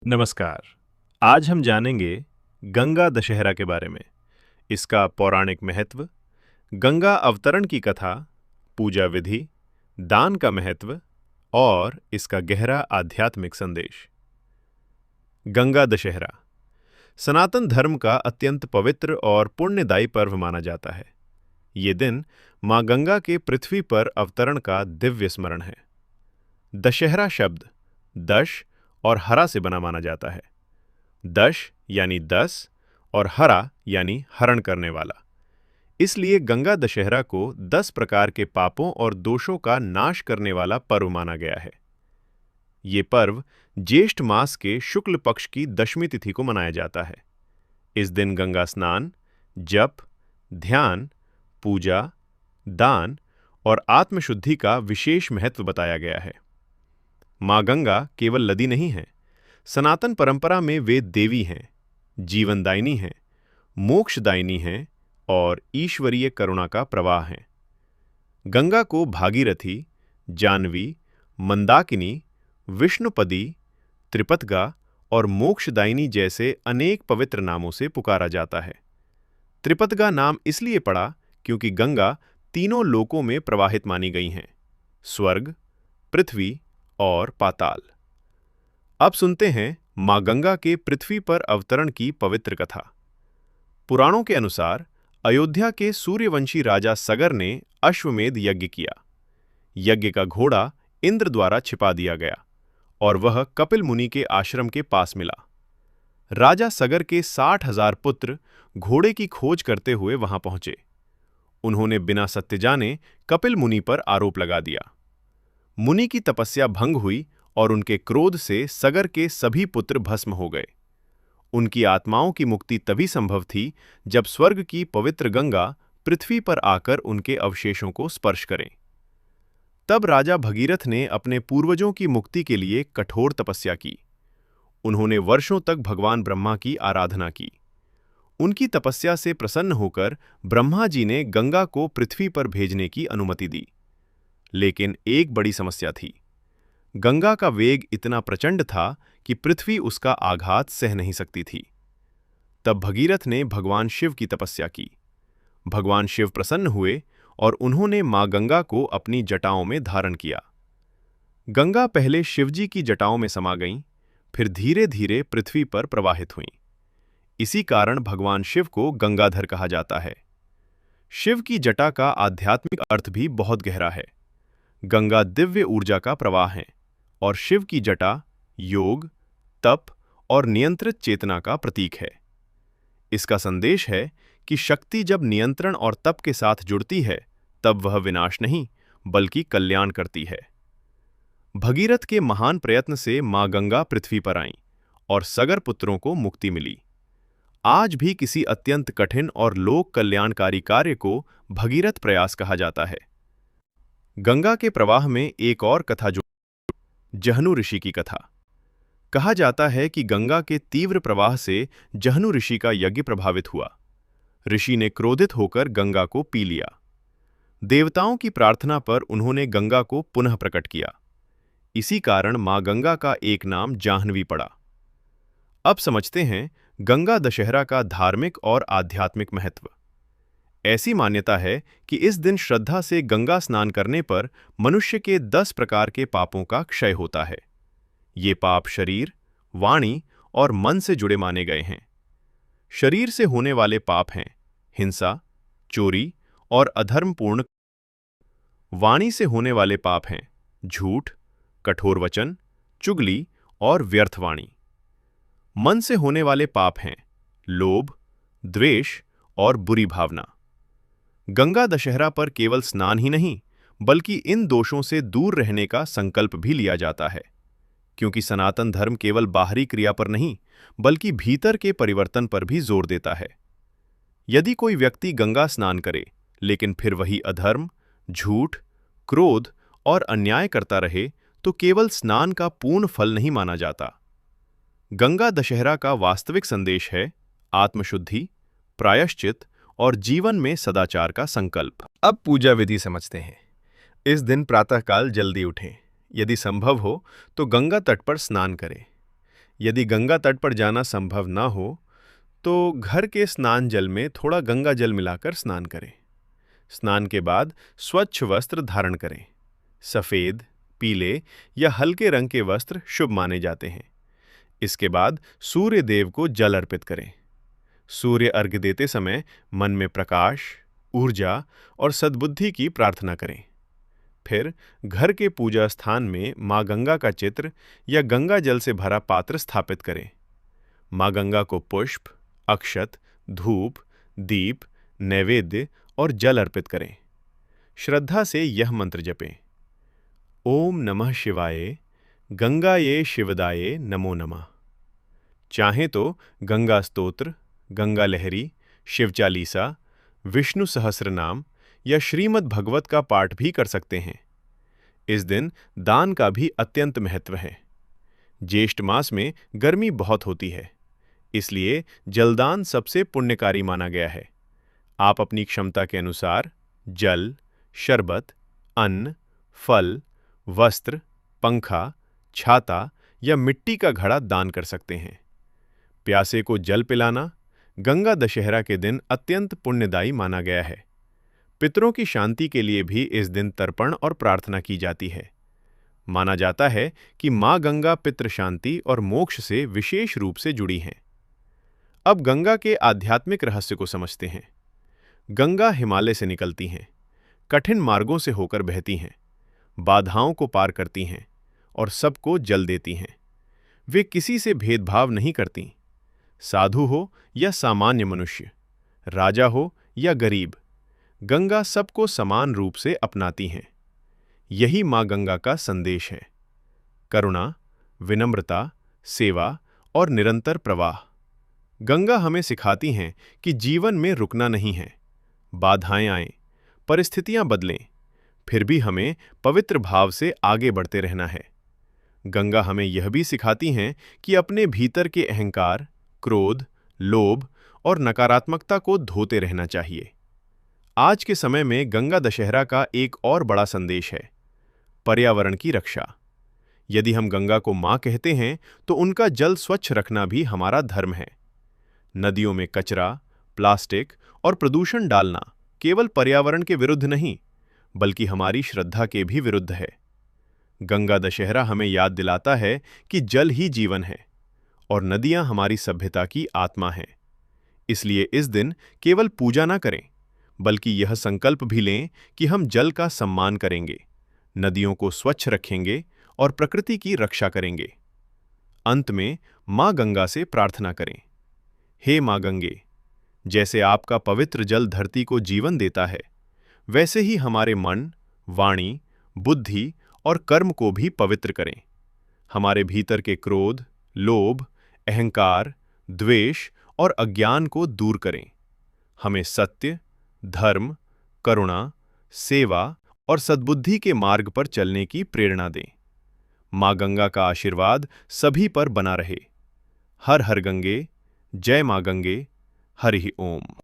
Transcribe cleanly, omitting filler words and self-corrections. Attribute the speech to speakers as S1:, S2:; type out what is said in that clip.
S1: नमस्कार। आज हम जानेंगे गंगा दशहरा के बारे में, इसका पौराणिक महत्व, गंगा अवतरण की कथा, पूजा विधि, दान का महत्व और इसका गहरा आध्यात्मिक संदेश। गंगा दशहरा सनातन धर्म का अत्यंत पवित्र और पुण्यदायी पर्व माना जाता है। ये दिन मां गंगा के पृथ्वी पर अवतरण का दिव्य स्मरण है। दशहरा शब्द दश और हरा से बना माना जाता है। दश यानी 10 और हरा यानी हरण करने वाला। इसलिए गंगा दशहरा को 10 प्रकार के पापों और दोषों का नाश करने वाला पर्व माना गया है। ये पर्व ज्येष्ठ मास के शुक्ल पक्ष की दशमी तिथि को मनाया जाता है। इस दिन गंगा स्नान, जप, ध्यान, पूजा, दान और आत्मशुद्धि का विशेष महत्व बताया गया है। मां गंगा केवल नदी नहीं है, सनातन परंपरा में वे देवी हैं, जीवनदायिनी हैं, मोक्षदायिनी हैं और ईश्वरीय करुणा का प्रवाह हैं। गंगा को भागीरथी, जानवी, मंदाकिनी, विष्णुपदी, त्रिपतगा और मोक्षदायिनी जैसे अनेक पवित्र नामों से पुकारा जाता है। त्रिपतगा नाम इसलिए पड़ा क्योंकि गंगा तीनों लोकों में प्रवाहित मानी गई हैं: स्वर्ग, पृथ्वी और पाताल। अब सुनते हैं मां गंगा के पृथ्वी पर अवतरण की पवित्र कथा। पुराणों के अनुसार अयोध्या के सूर्यवंशी राजा सगर ने अश्वमेध यज्ञ किया। यज्ञ का घोड़ा इंद्र द्वारा छिपा दिया गया और वह कपिल मुनि के आश्रम के पास मिला। राजा सगर के 60,000 पुत्र घोड़े की खोज करते हुए वहां पहुंचे। उन्होंने बिना सत्य जाने कपिल मुनि पर आरोप लगा दिया। मुनि की तपस्या भंग हुई और उनके क्रोध से सगर के सभी पुत्र भस्म हो गए। उनकी आत्माओं की मुक्ति तभी संभव थी जब स्वर्ग की पवित्र गंगा पृथ्वी पर आकर उनके अवशेषों को स्पर्श करें। तब राजा भगीरथ ने अपने पूर्वजों की मुक्ति के लिए कठोर तपस्या की। उन्होंने वर्षों तक भगवान ब्रह्मा की आराधना की। उनकी तपस्या से प्रसन्न होकर ब्रह्मा जी ने गंगा को पृथ्वी पर भेजने की अनुमति दी। लेकिन एक बड़ी समस्या थी। गंगा का वेग इतना प्रचंड था कि पृथ्वी उसका आघात सह नहीं सकती थी। तब भगीरथ ने भगवान शिव की तपस्या की। भगवान शिव प्रसन्न हुए और उन्होंने मां गंगा को अपनी जटाओं में धारण किया। गंगा पहले शिवजी की जटाओं में समा गईं, फिर धीरे धीरे पृथ्वी पर प्रवाहित हुईं। इसी कारण भगवान शिव को गंगाधर कहा जाता है। शिव की जटा का आध्यात्मिक अर्थ भी बहुत गहरा है। गंगा दिव्य ऊर्जा का प्रवाह है और शिव की जटा योग, तप और नियंत्रित चेतना का प्रतीक है। इसका संदेश है कि शक्ति जब नियंत्रण और तप के साथ जुड़ती है, तब वह विनाश नहीं, बल्कि कल्याण करती है। भगीरथ के महान प्रयत्न से मां गंगा पृथ्वी पर आईं और सगर पुत्रों को मुक्ति मिली। आज भी किसी अत्यंत कठिन और लोक कल्याणकारी कार्य को भगीरथ प्रयास कहा जाता है। गंगा के प्रवाह में एक और कथा जहनु ऋषि की कथा। कहा जाता है कि गंगा के तीव्र प्रवाह से जहनु ऋषि का यज्ञ प्रभावित हुआ। ऋषि ने क्रोधित होकर गंगा को पी लिया। देवताओं की प्रार्थना पर उन्होंने गंगा को पुनः प्रकट किया। इसी कारण मां गंगा का एक नाम जाह्नवी पड़ा। अब समझते हैं गंगा दशहरा का धार्मिक और आध्यात्मिक महत्व। ऐसी मान्यता है कि इस दिन श्रद्धा से गंगा स्नान करने पर मनुष्य के 10 प्रकार के पापों का क्षय होता है। ये पाप शरीर, वाणी और मन से जुड़े माने गए हैं। शरीर से होने वाले पाप हैं हिंसा, चोरी और अधर्मपूर्ण। वाणी से होने वाले पाप हैं झूठ, कठोर वचन, चुगली और व्यर्थ वाणी। मन से होने वाले पाप हैं लोभ, द्वेष और बुरी भावना। गंगा दशहरा पर केवल स्नान ही नहीं, बल्कि इन दोषों से दूर रहने का संकल्प भी लिया जाता है, क्योंकि सनातन धर्म केवल बाहरी क्रिया पर नहीं, बल्कि भीतर के परिवर्तन पर भी जोर देता है। यदि कोई व्यक्ति गंगा स्नान करे, लेकिन फिर वही अधर्म, झूठ, क्रोध और अन्याय करता रहे, तो केवल स्नान का पूर्ण फल नहीं माना जाता। गंगा दशहरा का वास्तविक संदेश है आत्मशुद्धि, प्रायश्चित और जीवन में सदाचार का संकल्प।
S2: अब पूजा विधि समझते हैं। इस दिन प्रातःकाल जल्दी उठें। यदि संभव हो तो गंगा तट पर स्नान करें।
S1: यदि गंगा तट पर जाना संभव ना हो तो घर के स्नान जल में थोड़ा गंगा जल मिलाकर स्नान करें। स्नान के बाद स्वच्छ वस्त्र धारण करें। सफेद, पीले या हल्के रंग के वस्त्र शुभ माने जाते हैं। इसके बाद सूर्य देव को जल अर्पित करें। सूर्य अर्घ्य देते समय मन में प्रकाश, ऊर्जा और सद्बुद्धि की प्रार्थना करें। फिर घर के पूजा स्थान में मां गंगा का चित्र या गंगा जल से भरा पात्र स्थापित करें। मां गंगा को पुष्प, अक्षत, धूप, दीप, नैवेद्य और जल अर्पित करें। श्रद्धा से यह मंत्र जपें: ओम नमः शिवाय, गंगाये शिवदाये नमो नमः। चाहें तो गंगा स्तोत्र, गंगा लहरी, शिव चालीसा, विष्णु सहस्रनाम या श्रीमद् भगवत का पाठ भी कर सकते हैं। इस दिन दान का भी अत्यंत महत्व है। ज्येष्ठ मास में गर्मी बहुत होती है, इसलिए जलदान सबसे पुण्यकारी माना गया है। आप अपनी क्षमता के अनुसार जल, शरबत, अन्न, फल, वस्त्र, पंखा, छाता या मिट्टी का घड़ा दान कर सकते हैं। प्यासे को जल पिलाना गंगा दशहरा के दिन अत्यंत पुण्यदायी माना गया है। पितरों की शांति के लिए भी इस दिन तर्पण और प्रार्थना की जाती है। माना जाता है कि मां गंगा पितृ शांति और मोक्ष से विशेष रूप से जुड़ी हैं। अब गंगा के आध्यात्मिक रहस्य को समझते हैं। गंगा हिमालय से निकलती हैं, कठिन मार्गों से होकर बहती हैं, बाधाओं को पार करती हैं और सबको जल देती हैं। वे किसी से भेदभाव नहीं करती। साधु हो या सामान्य मनुष्य, राजा हो या गरीब, गंगा सबको समान रूप से अपनाती हैं। यही मां गंगा का संदेश है: करुणा, विनम्रता, सेवा और निरंतर प्रवाह। गंगा हमें सिखाती हैं कि जीवन में रुकना नहीं है। बाधाएं आएं, परिस्थितियां बदलें, फिर भी हमें पवित्र भाव से आगे बढ़ते रहना है। गंगा हमें यह भी सिखाती हैं कि अपने भीतर के अहंकार, क्रोध, लोभ और नकारात्मकता को धोते रहना चाहिए। आज के समय में गंगा दशहरा का एक और बड़ा संदेश है: पर्यावरण की रक्षा। यदि हम गंगा को मां कहते हैं तो उनका जल स्वच्छ रखना भी हमारा धर्म है। नदियों में कचरा, प्लास्टिक और प्रदूषण डालना केवल पर्यावरण के विरुद्ध नहीं, बल्कि हमारी श्रद्धा के भी विरुद्ध है। गंगा दशहरा हमें याद दिलाता है कि जल ही जीवन है और नदियां हमारी सभ्यता की आत्मा हैं। इसलिए इस दिन केवल पूजा ना करें, बल्कि यह संकल्प भी लें कि हम जल का सम्मान करेंगे, नदियों को स्वच्छ रखेंगे और प्रकृति की रक्षा करेंगे। अंत में मां गंगा से प्रार्थना करें: हे मां गंगे, जैसे आपका पवित्र जल धरती को जीवन देता है, वैसे ही हमारे मन, वाणी, बुद्धि और कर्म को भी पवित्र करें। हमारे भीतर के क्रोध, लोभ, अहंकार, द्वेष और अज्ञान को दूर करें। हमें सत्य, धर्म, करुणा, सेवा और सद्बुद्धि के मार्ग पर चलने की प्रेरणा दें। मां गंगा का आशीर्वाद सभी पर बना रहे। हर हर गंगे, जय मां गंगे, हरि ओम।